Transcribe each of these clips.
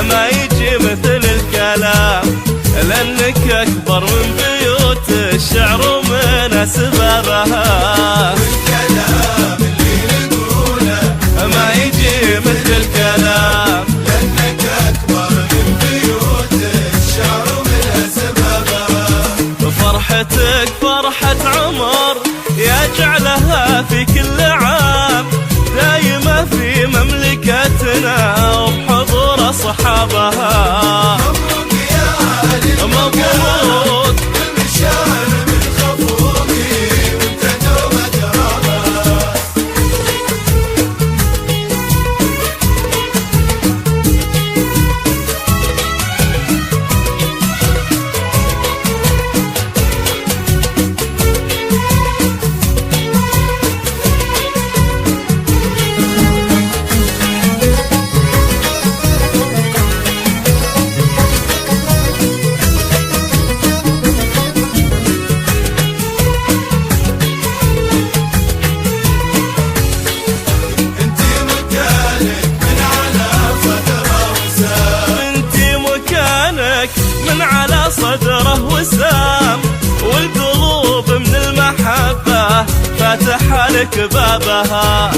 ما يجي مثل الكلام، لأنك أكبر من بيوت الشعر ومن أسبابها. والكلام اللي نقوله ما يجي مثل الكلام، لأنك أكبر من بيوت الشعر ومن أسبابها. فرحتك فرحة عمر يجعلها في كل عام دايمة في مملكتنا وبحضور أصحابها. مبروك يا علي مبروك بالمشاعر من خفوقي وانت دوم ترابها. صدره وسام، والقلوب من المحبة فاتحة لك بابها.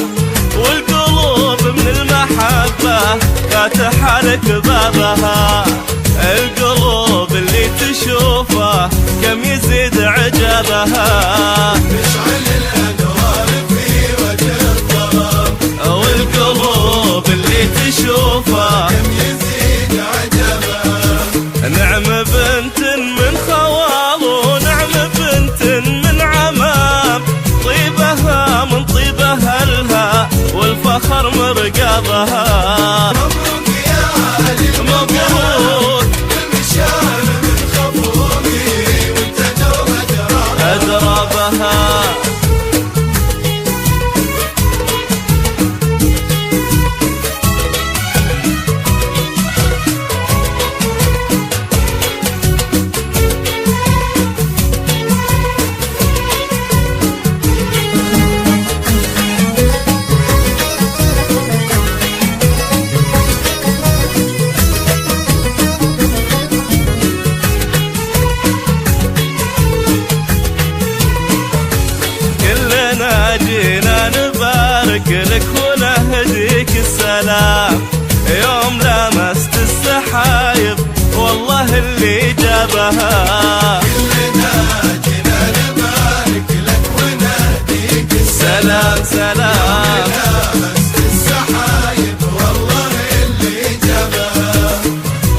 والقلوب من المحبة فاتحة لك بابها. القلوب اللي تشوفه كم يزيد عجبها. مشعل الأنوار في وجه الظلام، والقلوب اللي تشوفه كم يزيد عجبها. نعم بنت من خوال ونعم بنت من عمام، طيبها من طيب أهلها والفخر مرقبها. مبروك يا علي مبروك بالمشاعر من خفوقي وانت دوم أدرابها. جينا نبارك لك ونهديك السلام، يوم لمست السحايب والله اللي جابها. كلنا جينا نبارك لك ونهديك السلام، سلام لمست السحايب والله اللي جابها.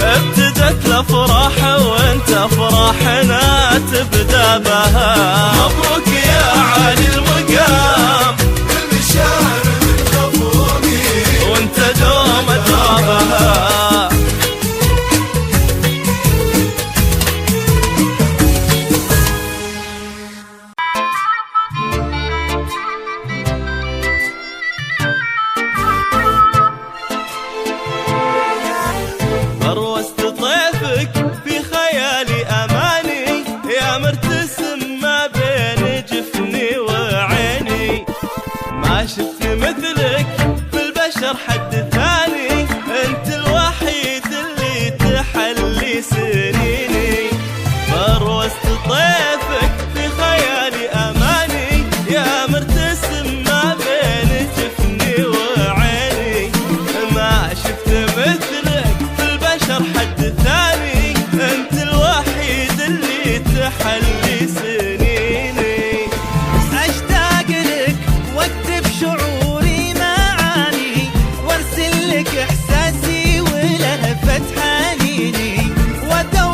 ابتدت الافراح وانت افراحنا تبدا بها. مبروك يا علي المقام بالمشاعر من خفوقي وانت دوم ادرابها. بروست طيفك في خيالي اماني يا مرتسم ما بين جفني وعيني، ما شفت مثلك في البشر حد ثاني، انت الوحيد اللي تحلي سنيني. بروست طيفك في خيالي اماني يا مرتسم ما بين جفني وعيني، ما شفت مثلك في البشر حد ثاني، انت الوحيد اللي تحلي سنيني. أشتاق لك واكتب شعوري معاني، وارسل لك إحساسي ولهفة حنيني، وادور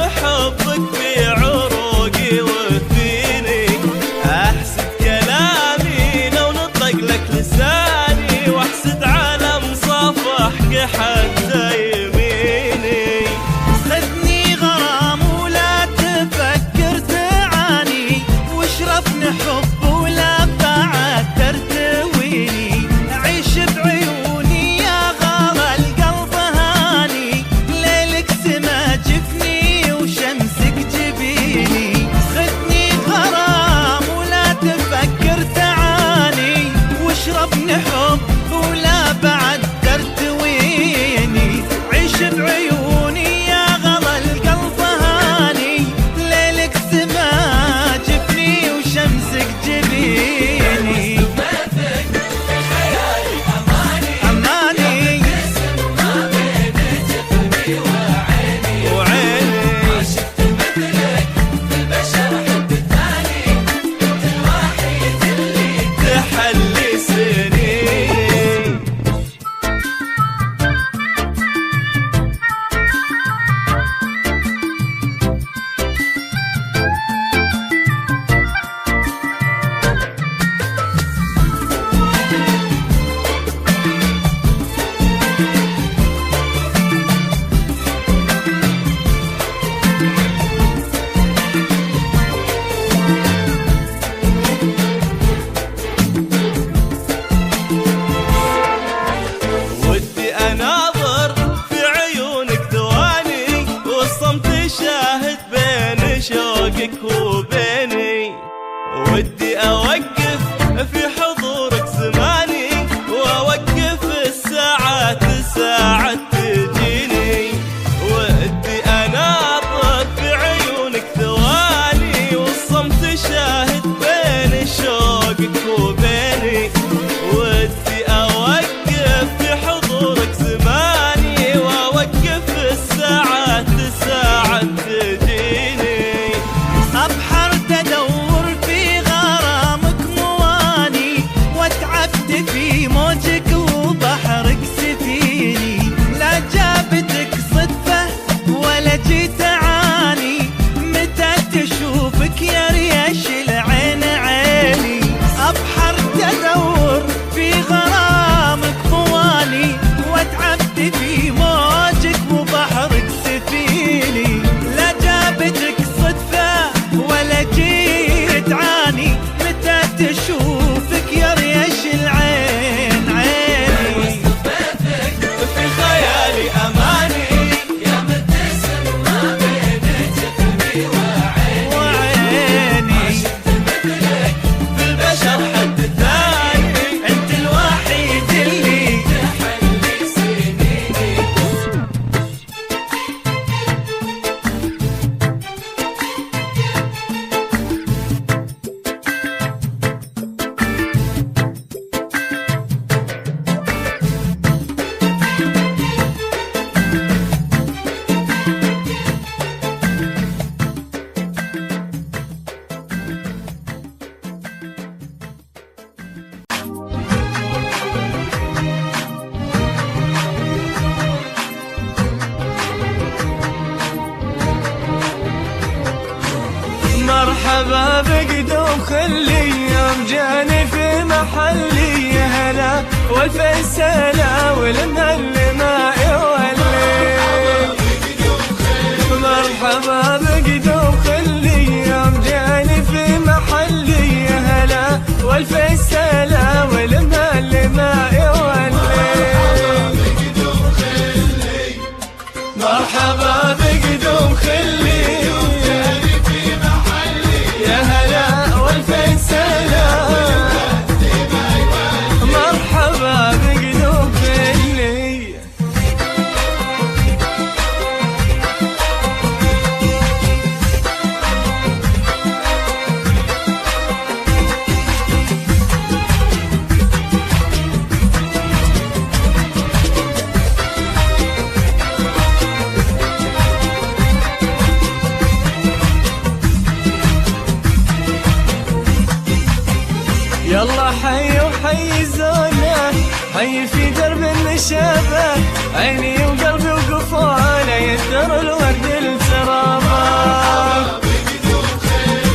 حبك في عروقي وفيني، احسد كلامي لو نطق لك لساني، واحسد على مصافحك حتى يميني. خذني غرام ولا تفكر تعاني، واشربني حب ولا بعد ترتويني، عيش بعيوني يا غلا القلب هاني، ليلك سما جفني وشمسك جبيني. خذني غرام ولا تفكر تعاني، واشربني حب ولا بعد ترتويني، عيش بعيوني يا غلا القلب هاني، ليلك سما جفني وشمسك جبيني. أماني وعيني تحلي سنيني. ودي اناظر في عيونك ثواني، والصمت شاهد بين شوقك وبيني. ودي اوقف في حضورك زماني، واوقف الساعات ساعات تجيني. ودي اناظر في عيونك ثواني، والصمت شاهد بين شوقك وبيني. ودي اوقف في حضورك زماني، واوقف الساعات ساعات تجيني. أبحر تدور في غرامك مواني، واتعبت في موجك وبحرك سفيني. لا جابتك صدفة ولا جيت أعاني، متى تشوفك يا ريش العين عيني. أبحر تدور في غرامك مواني، واتعبت في موجك وبحرك سفيني. لا جابتك صدفة ولا جيت عاني، متى تشوفك يا ريش العين عيني. في خيالي اماني يا مبتسم ما بين جفني وعيني مثلك في البشر حد ثاني، انت الوحيد اللي تحلي سنيني. مرحبا بقدوم خلي يوم جاني في محلي، يا هلا والف سلام والمهل ما يولي. مرحبا بقدوم خلي يوم جاني في محلي، يا هلا والف سلام والمهل ما يولي. مرحبا بقدوم خلي يا هلا والف سلام، مرحبا بقدوم خلي. يلا حي وحي زوله، حي في درب النشابه، عيني وقلبي وقفوله ينثر الورد الترابه.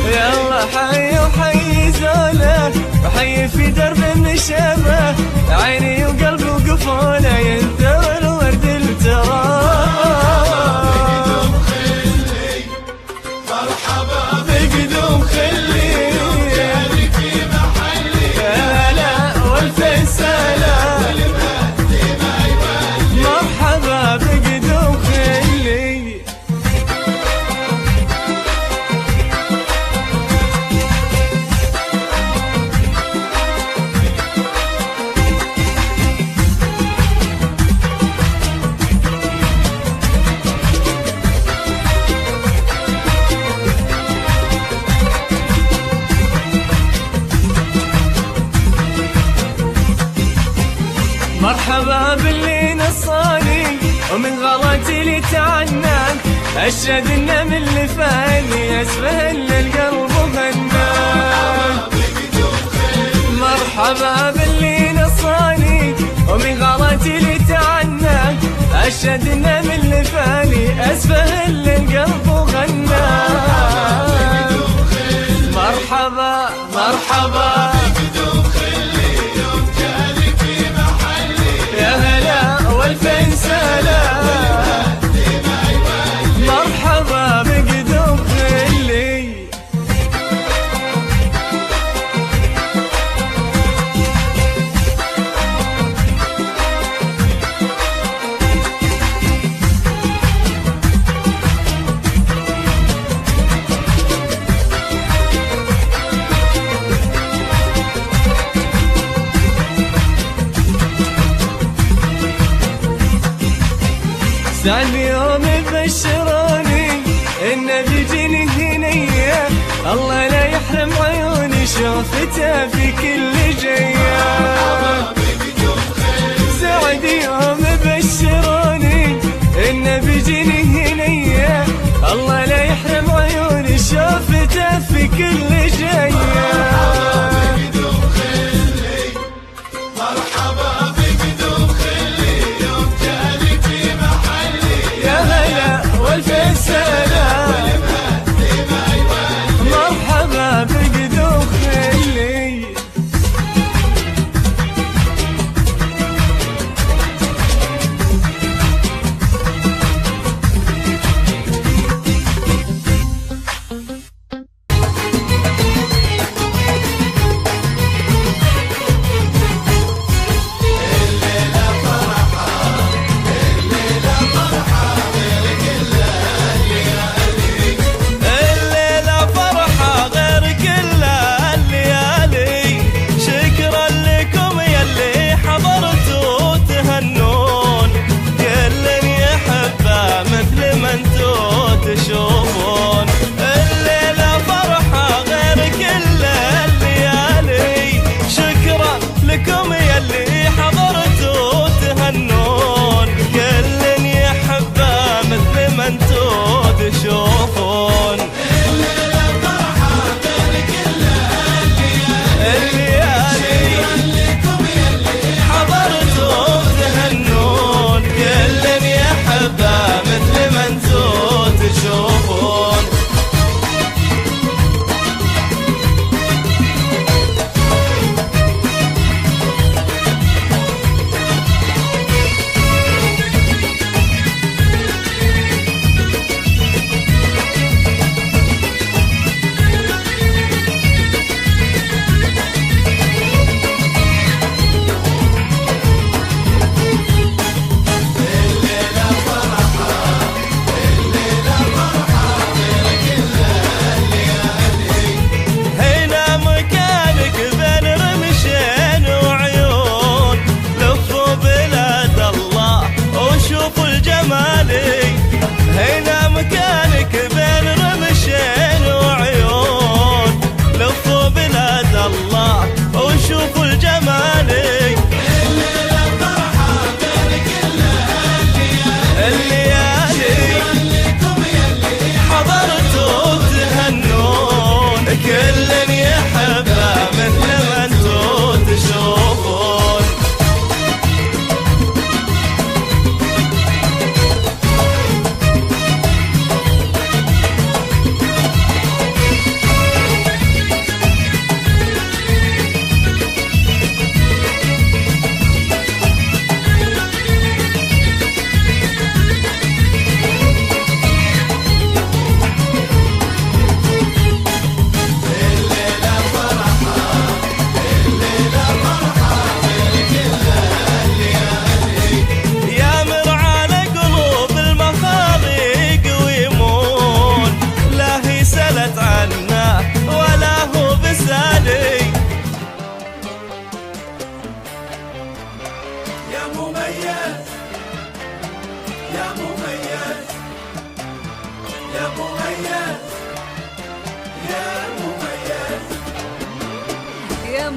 يلا حي وحي زوله، وحي في درب النشابه، عيني وقلبي وقفوله ينثر الورد الترابه. مرحبا بقدوم خلي في محلي، هلا والف سلام، مرحبا بقدوم خلي. مرحبا باللي نصاني ومن غلطي اللي تعناك، أشهد إنه من اللي فاني أسفل القلب وغناك. مرحبا باللي نصاني ومن غلطي اللي تعناك، أشهد إنه من اللي فاني أسفل القلب وغناك. مرحبا مرحبا يا هلا والفين سلام، مرحبا بقدوم خلي. سعد يوم يبشروني إنه بيجيني هنية، الله لا يحرم عيوني شوفته في كل جية. سعد يوم يبشروني إنه بيجيني هنية، الله لا يحرم عيوني شوفته في كل جية. والفين سلام، مرحبا بقدوم خلي.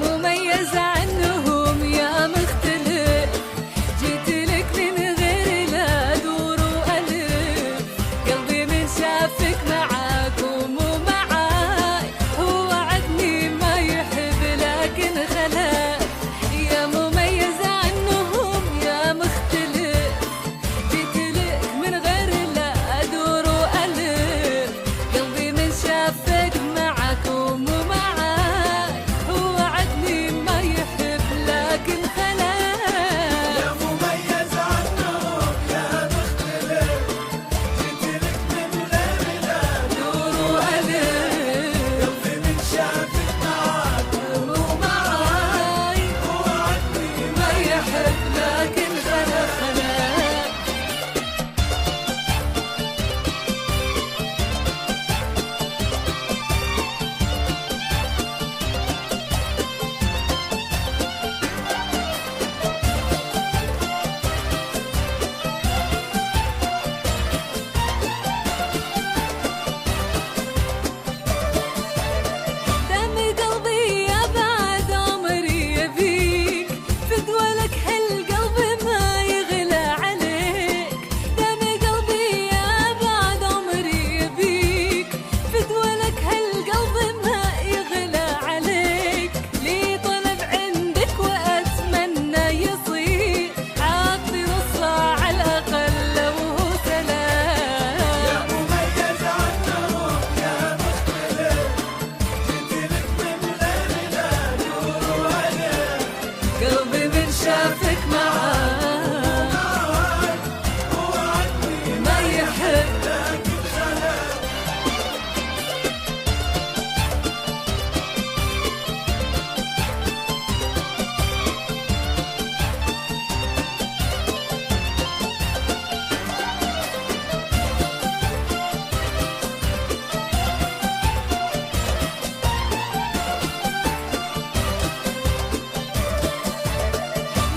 مميز عنهم يا مختلف، جيت لك من غير لا دور وألف، قلبي من شافك معاك ومو معاي، هو وعدني ما يحب لكن خلاف، يا مميز عنهم يا مختلف، جيت لك من غير لا دور وألف، قلبي من شافك معاك ومو معاي، هو وعدني ما يحب لكن خلاف. يا مميز عنهم يا مختلف، جيت لك من غير لا دور وألف، قلبي من شافك معاك مو معاي، هو وعدني ما يحب لكن خلاف خلاف. دم قلبي يا بعد عمري يبيك، فدوى لك هالقلب ما يغلى عليك، دم قلبي يا بعد عمري يبيك، فدوى لك هالقلب ما يغلى عليك، لي طلب عندك وأتمنى يصير، عطني نص على الأقل لو هو سلام. يا مميز عنهم يا مختلف، جيت لك من غير لا دور وألف، قلبي من شافك معاك هو وعدني ما يحب لكن خلاف.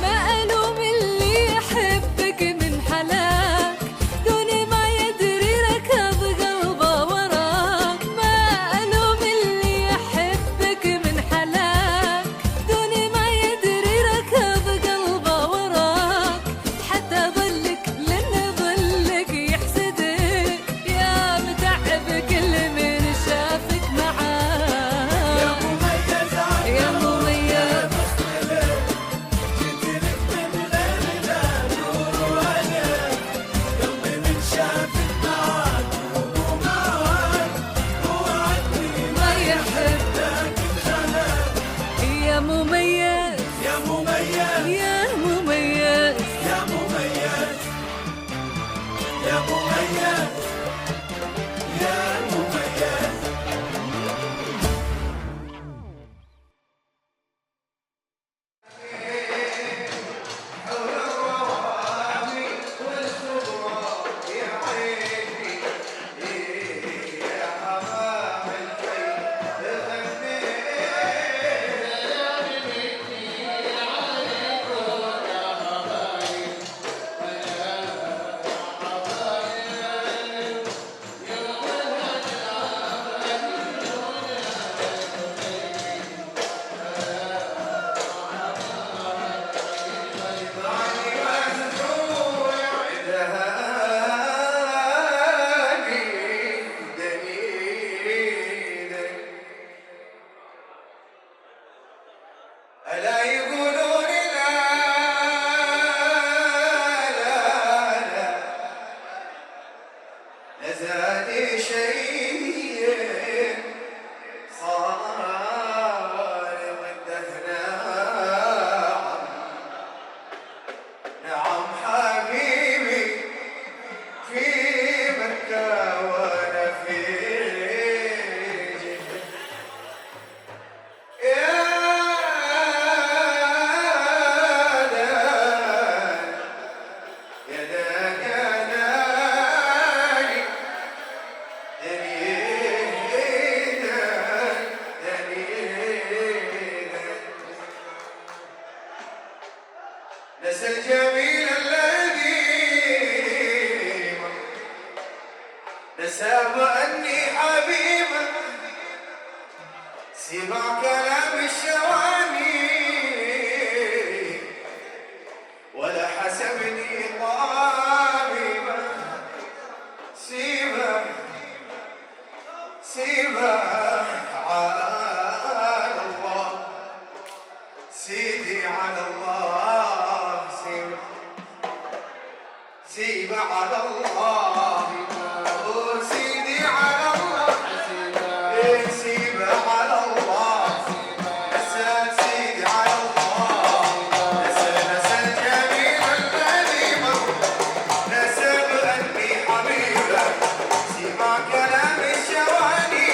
ما ألوم اللي يحبك من حلاك، دوني ما يدري ركض قلبه وراك، ما ألوم اللي يحبك من حلاك، دوني ما يدري ركض قلبه وراك، حتى ظلك لأن ظلك يحسدك، يا متعب كل من شافك معاك. يا مميز يا عنهم مميز مختلف، جيت لك من غير لا دور وألف، قلبي من شافك معاك ومو معاك، هو وعدني ما يحب لكن خلاف. يا مميز يا مميز يا مميز يا مميز يا مميز يا مميز. ألا يقولون لا لا لا لزاد شيء صار ضدنا. نعم حبيبي في مكة وأنا في جدة. يا نسى الجميل الذي نسى بأني حبيبه، سمع كلام الشواني سيبه على الله، سيدي على الله، سيبه على الله، سيدي على الله، سيبه على الله، نسأل سيدي على الله، نسأل جميل الذي مر، نسأل أني حبيبه، سمع كلام الشواني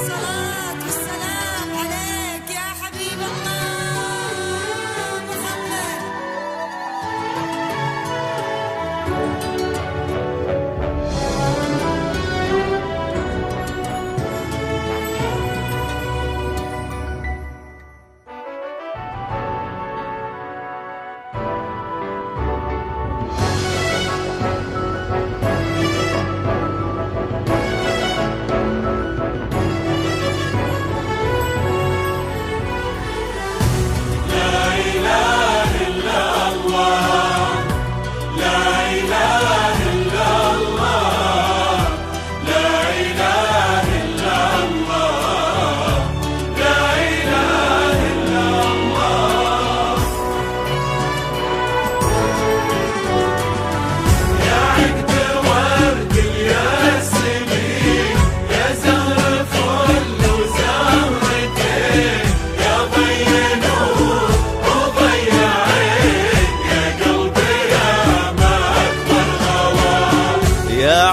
الصلاة والسلام عليك يا حبيب الله محمد.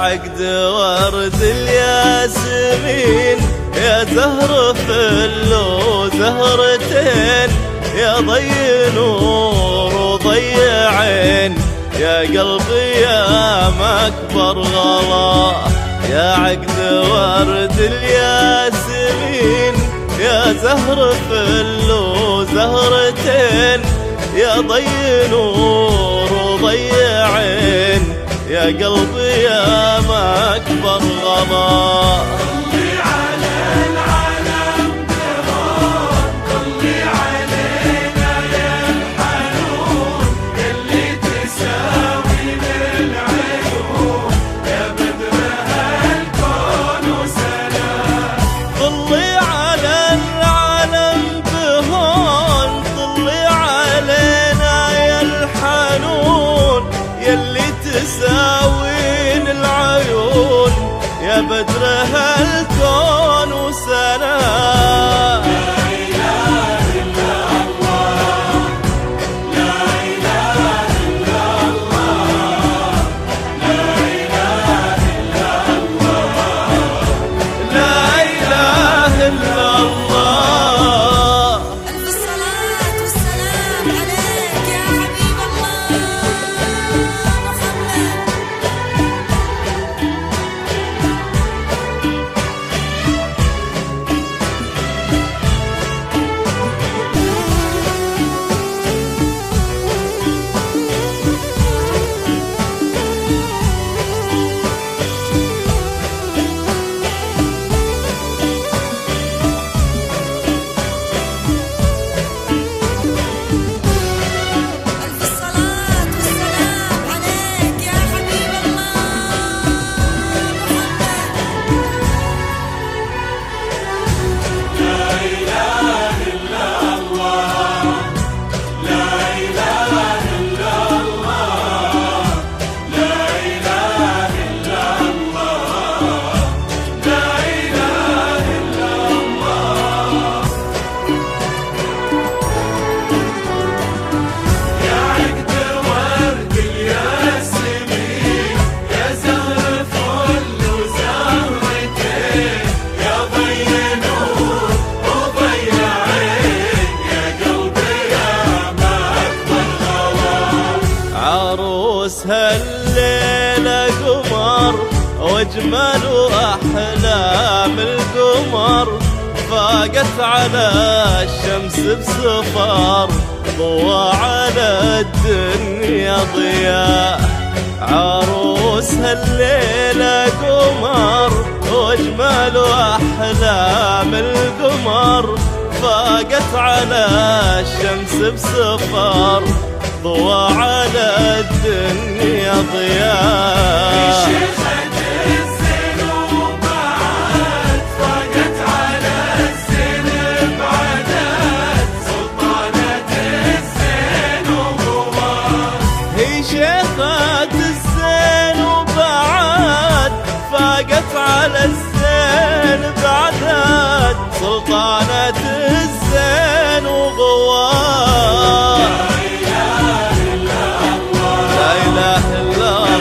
عقد ورد الياسمين يا زهر فل وزهرتين يا ضي نور وضي عين يا قلبي يا مكبر غلا. يا عقد ورد الياسمين يا زهر فل وزهرتين يا ضي نور وضي عين يا قلبي يا مكبر غلا. طلي على العالم دهون، طلي علينا يا الحنون اللي تساوي بالعيون يا بدر هالكون وسلام. طلي على العالم بهون، طلي علينا يا الحنون يلي تساوين العيون يا بدر هالكون وسلام. لا إله إلا الله، لا إله إلا الله، لا إله إلا الله، لا إله إلا الله. ألف الصلاة والسلام عليك يا حبيب الله محمد. ألف الصلاة والسلام عليك يا حبيب الله محمد. لا إله إلا الله، لا إله إلا الله، لا إله إلا الله، لا إله إلا الله. يا عقد ورد الياسمين يا زهر فل وزهرتين يا ضي نور وضي عين يا قلبي يا مكبر غلا. عروس هالليلة قمر واجمل واحلام القمر فاقت على الشمس بسفر ضوى على الدنيا ضياء. عروس هالليلة قمر واجمل واحلام القمر فاقت على الشمس بسفر ضوى على الدنيا ضياء. شيخة الزين وبعد فاقت على الزين بعدد سلطانة الزين وغبار. هي شيخة الزين وبعد فاقت على الزين بعدد سلطانة الزين وغوار. لا إله إلا الله،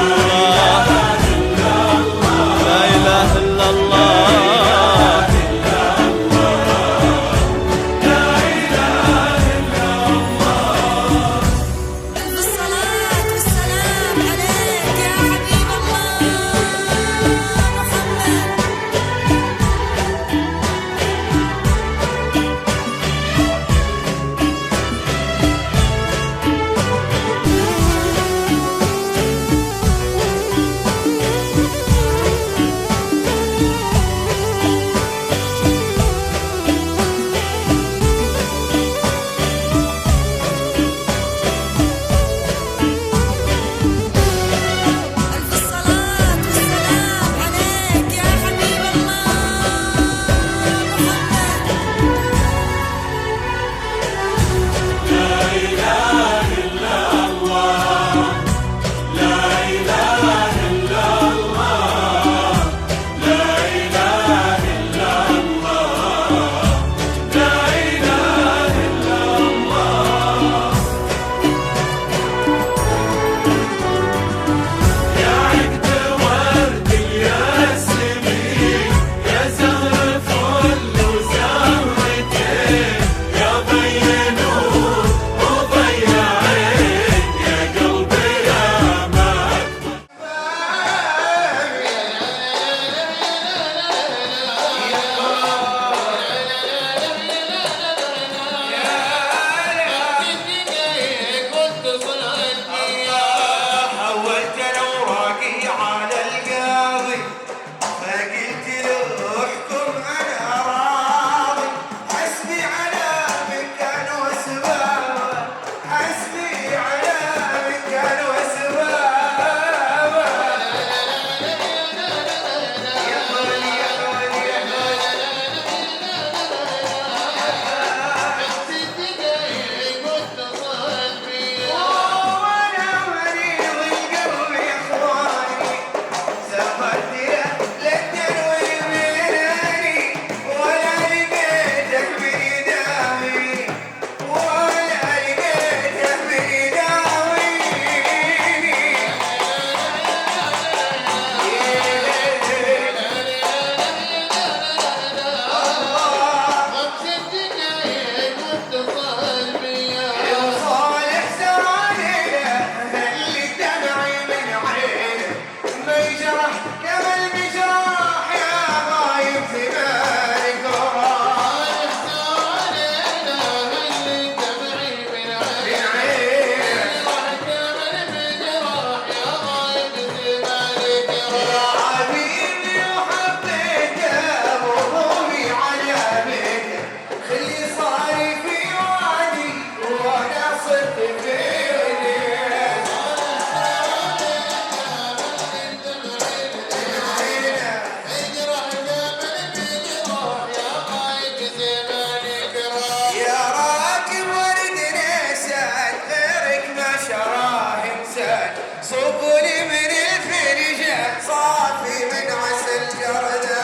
صافي من عسل جردة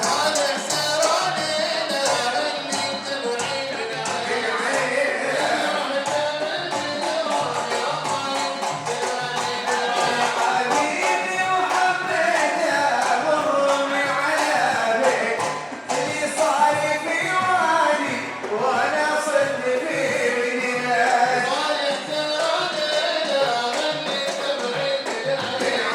صالح سرانينا اللي تبعينا حبيبي وحبيته والرومي على بيت اللي صار في وادي وانا صرت في مدينة صالح سرانينا اللي تبعينا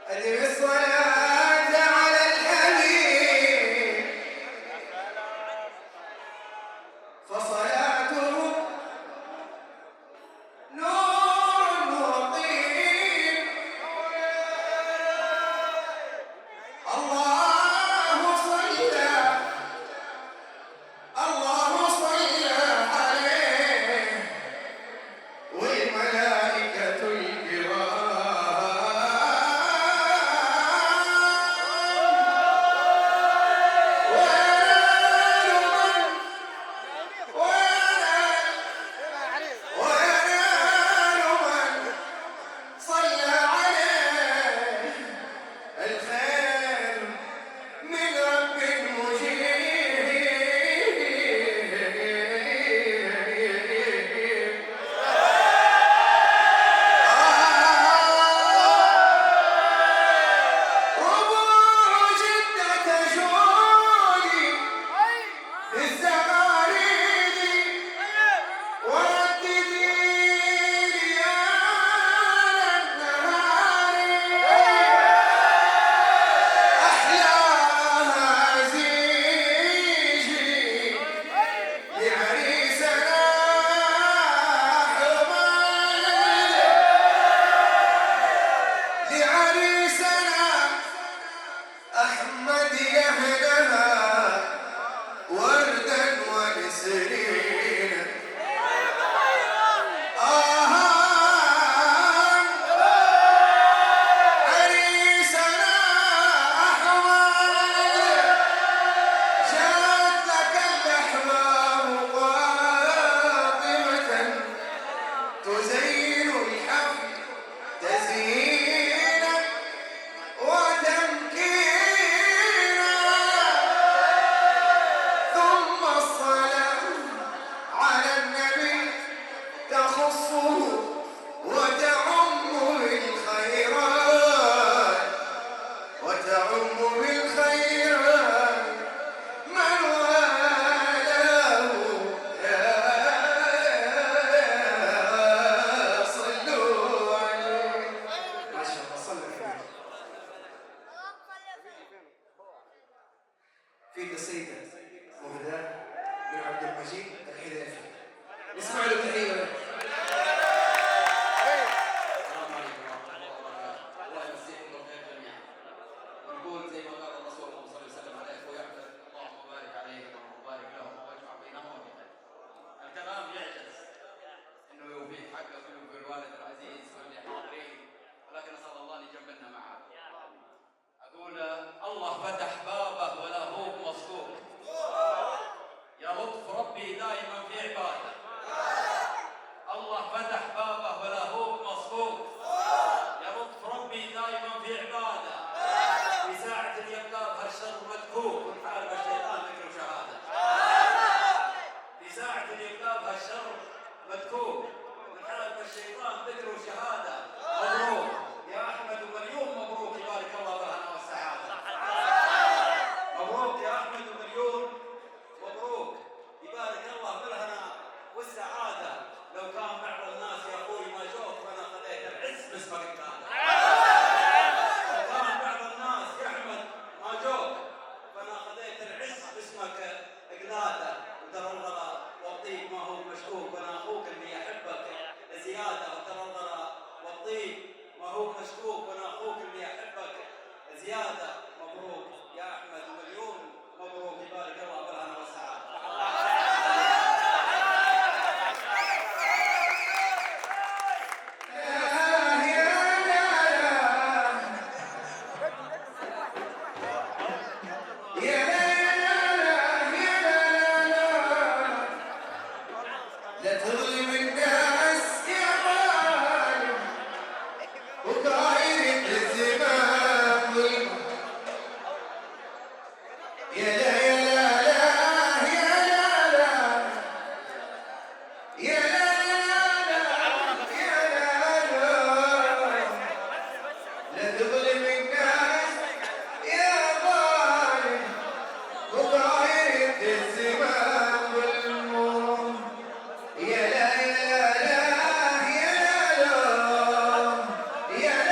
أدم الصلاة على الحبيب فصلاته نور وطيب الله صلى عليه والملائكة وينال من صلى عليه الخير من رب مجيب ربوع جدة جودي للزماريدي وردديني يا النهاري أحلاها زيجي لعريسنا لعريسنا أحمد يهنها وردا ونسرين عريسنا أحمد جاءت لك الأحباب قاطمة تزين الحفل تزيينا وتمكينا ثم الصلاة على النبي تخصه وتعم بالخيرات من والاه يا صلوا عليه ما شاء الله صلى فيه في قصيدة مهداة من عبد المجيد الحذافي نسمع له تحية السلام عليكم ورحمة الله وبركاته. الله يمسيكم بالخير جميعا. ونقول زي ما قال الرسول صلى الله عليه وسلم على اخوي احمد اللهم بارك عليهم وبارك لهم واجمع بينهم وبين. الكلام يعجز انه يوفي حقه ويوفي الوالد العزيز واللي حاضرين، ولكن اسال الله ان يجملنا معه. اقول الله فتح بابه ولا هو مصكوك. يا لطف ربي دائما في عباده. الله فتح بابه ولا هو مصكوك. يا لطف ربي دائما في عباده. في ساعة اليقظة هالشر مدكوك ونحارب الشيطان ذكر وشهاده. في ساعة اليقظة هالشر مدكوك ونحارب الشيطان ذكر وشهاده. مبروك يا احمد ومليون مبروك، يبارك الله بالهنا والسعاده. مبروك يا احمد ومليون مبروك، يبارك الله بالهنا والسعاده. لو كان بعض الناس يا اخوي ما جوك فانا خذيت العز باسمك انت. لو كان بعض الناس يا احمد ما جوك فانا خذيت العز باسمك اقلاده. وترى الغلا والطيب ما هو مشكوك، وانا اخوك اللي يحبك زياده. وترى الغلا والطيب ما هو مشكوك، وانا اخوك اللي يحبك زياده. مبروك يا احمد ومليون مبروك، يبارك الله بالهنا والسعاده. لا تظلم الناس يا ظالم وقايد الزمان ظلم. يا لا يا لا لا يا لا لا يا لا لا يا لا لا لا تظلم الناس يا ظالم وقايد الزمان ظلم. يا لا يا لا يا لا يا لا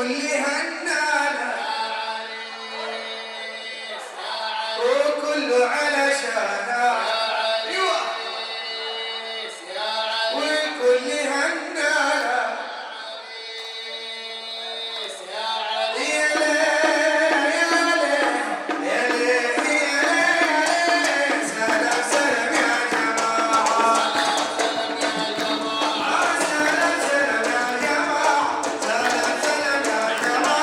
والكل هنانا وكله علشانا والكل هنانا يا ليه يا ليه يا ليه يا ليه سلام سلام يا جماعة سلام سلام يا جماعة سلام سلام يا جماعة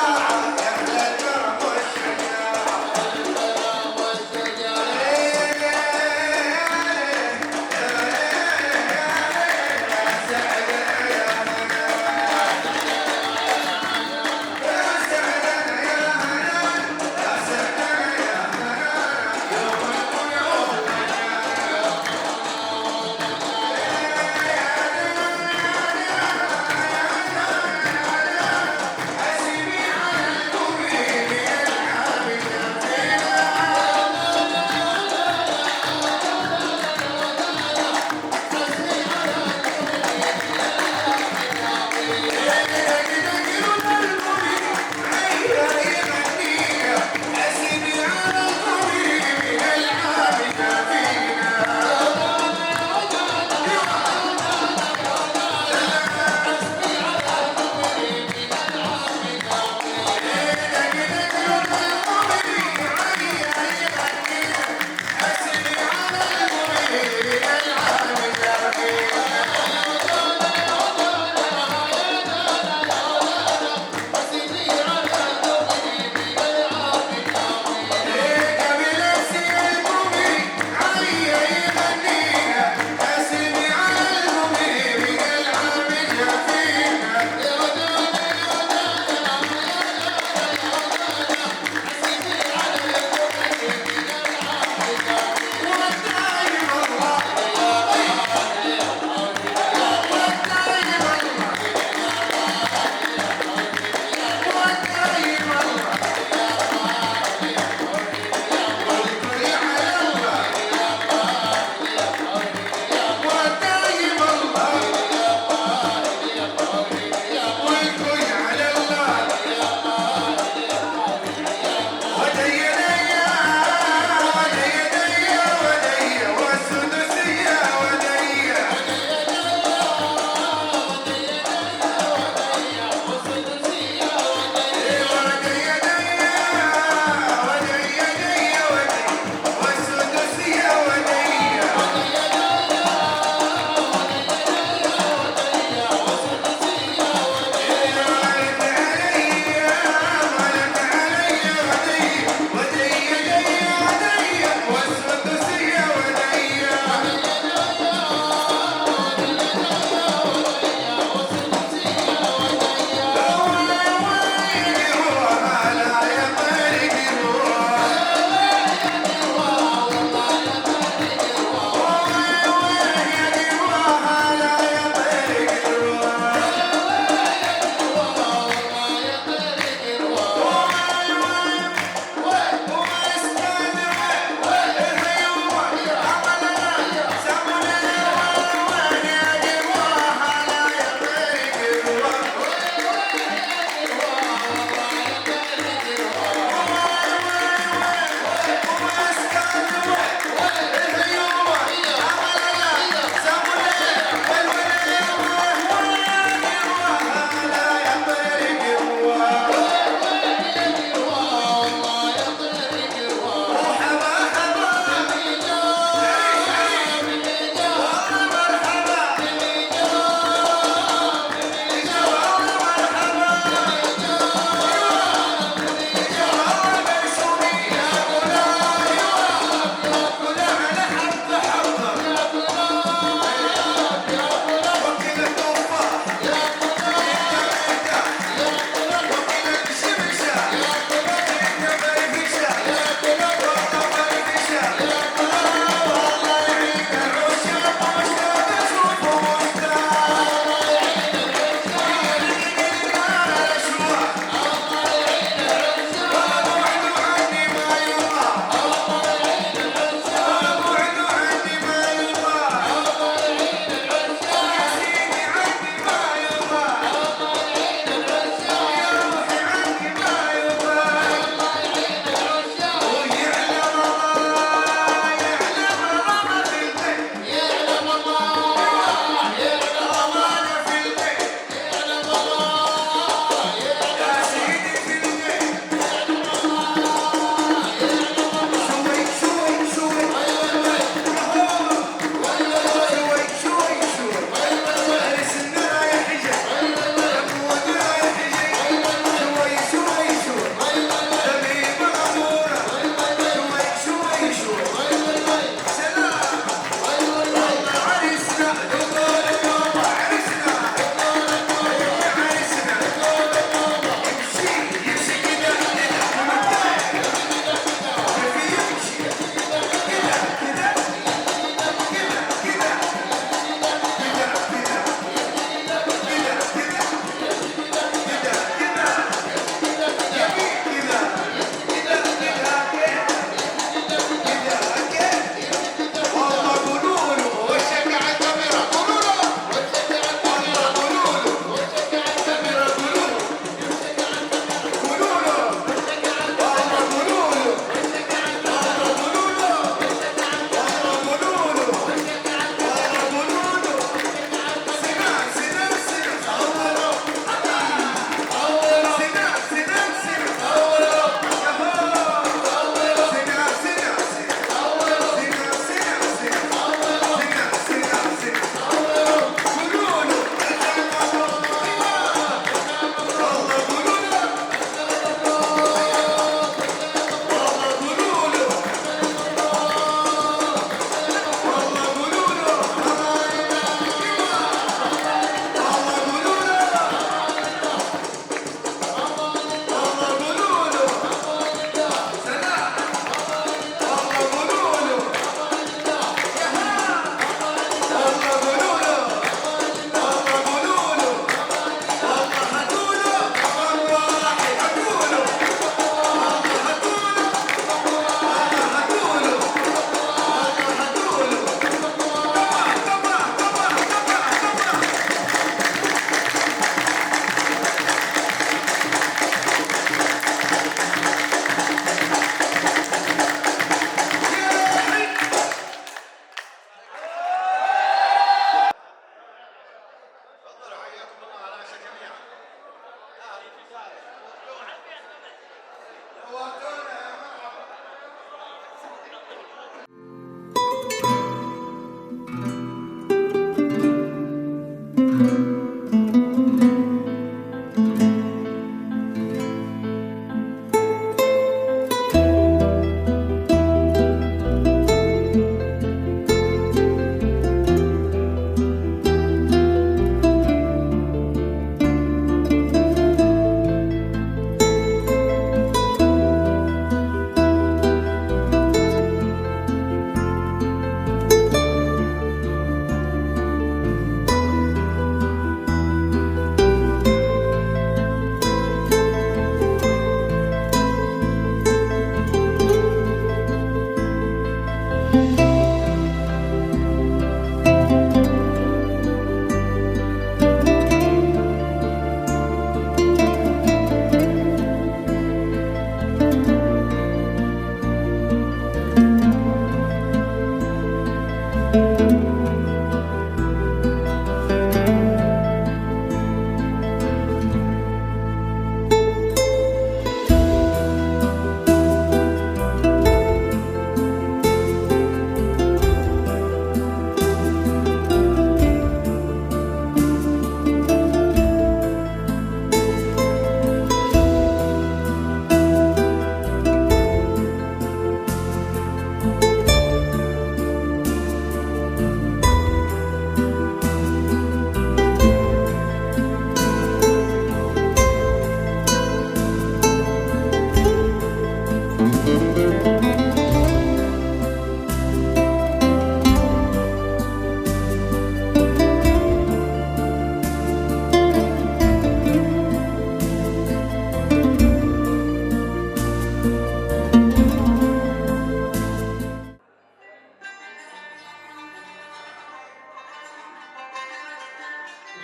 تفضلوا حياكم الله على العشاء جميعا. نورتونا يا مرحبا.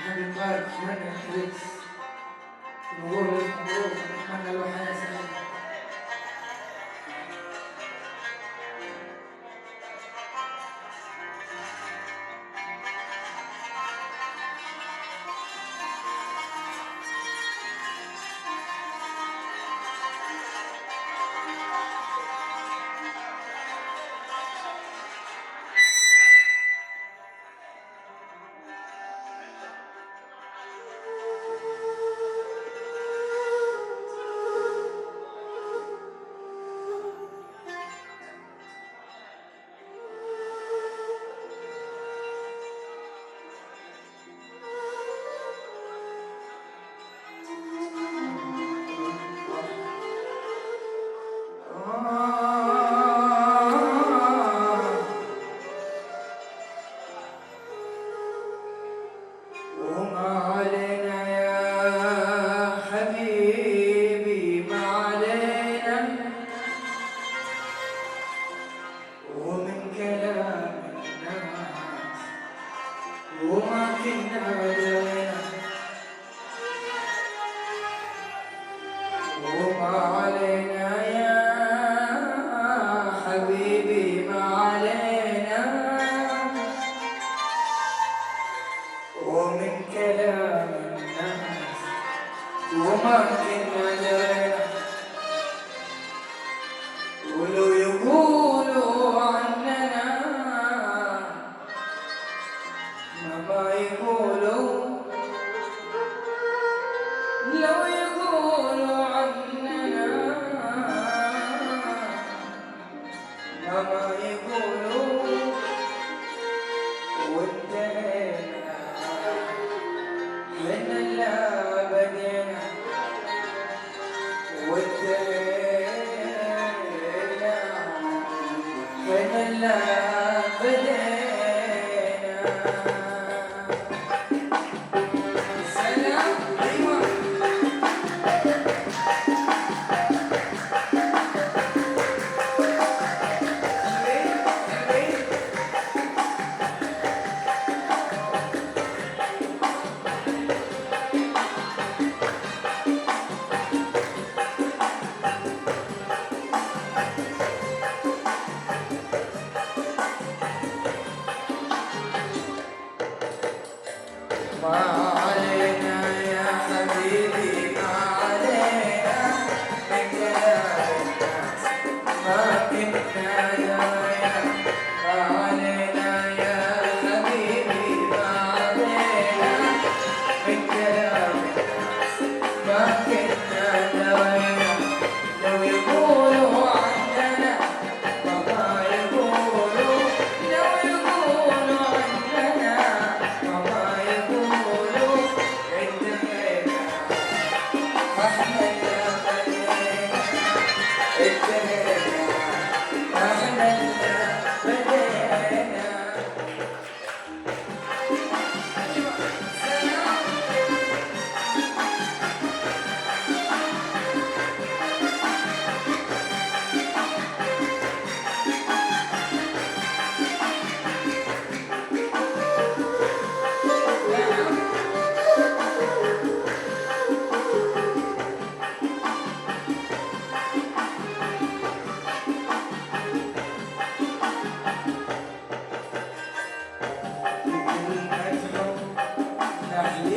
نحن نبارك نتمنى الحديث ونقول لك مبروك ونتمنى له حياة سعيدة.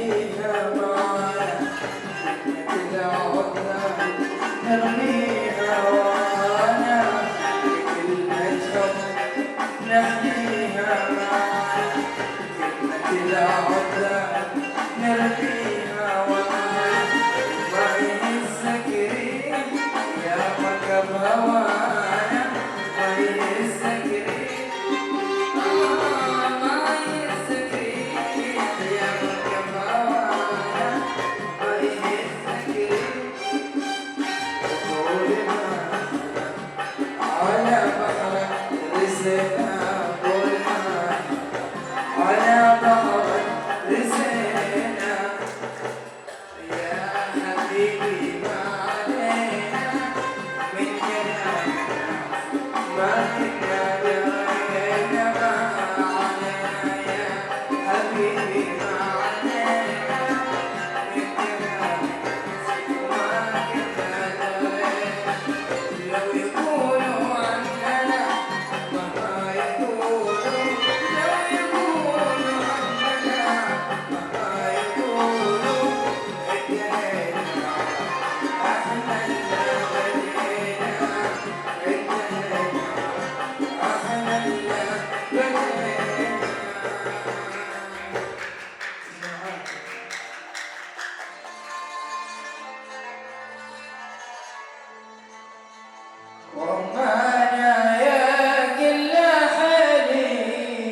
نحييها معانا كل عودنا نرميها وانا كلمة حب نحييها معانا كل عودنا نرميها وانا ما يهزكرين يا مكب هوانا ما يهزكرين ومانا يا كل حليم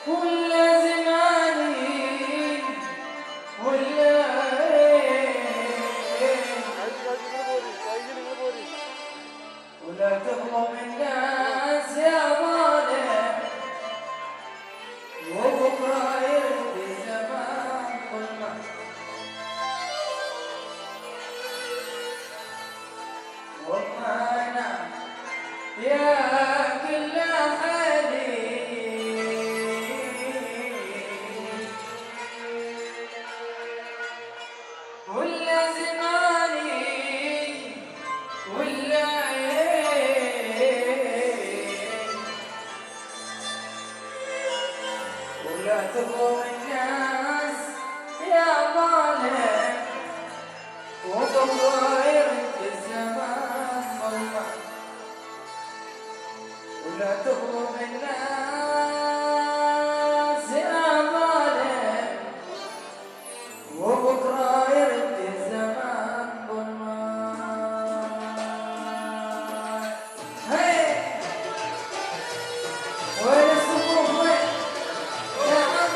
ولا زماني ولا ولا تظلم الناس يا ظالم وبكره يرضي الزمان ظلمك ومانا يا كل حليم ولا زماني ولا ولا تظلم الناس يا ظالم وبكره يرد الزمان ظلمك ولا تظلم الناس يا ظالم وبكره يرد الزمان ظلمك هي وين الصفوف وين يا عم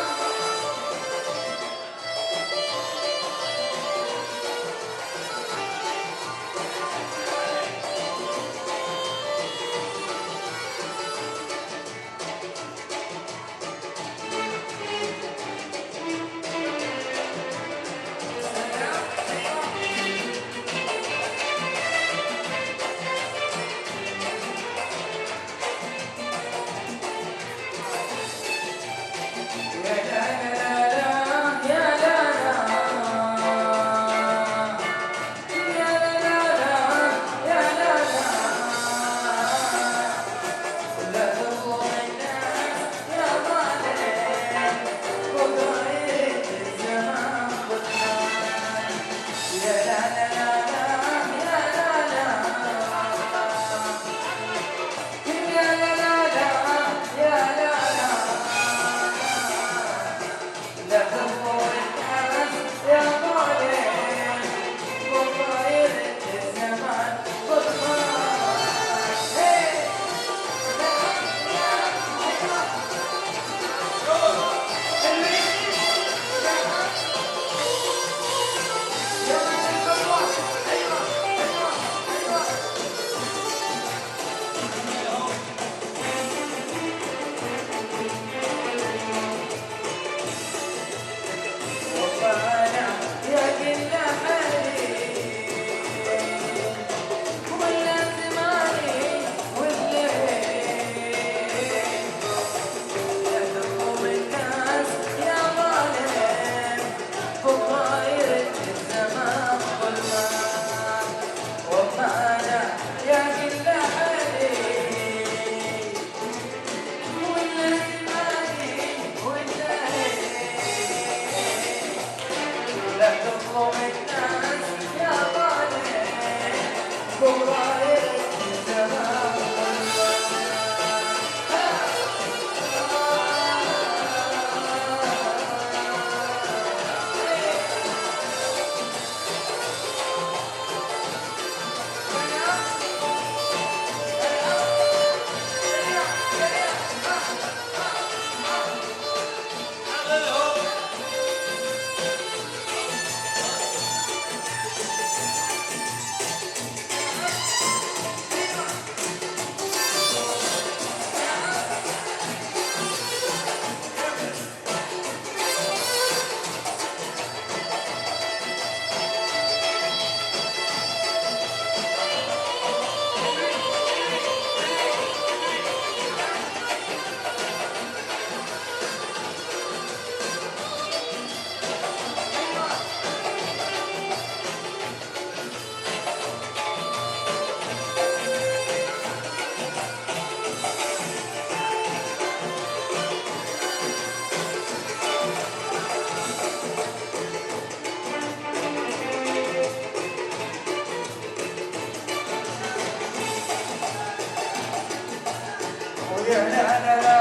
لا لا لا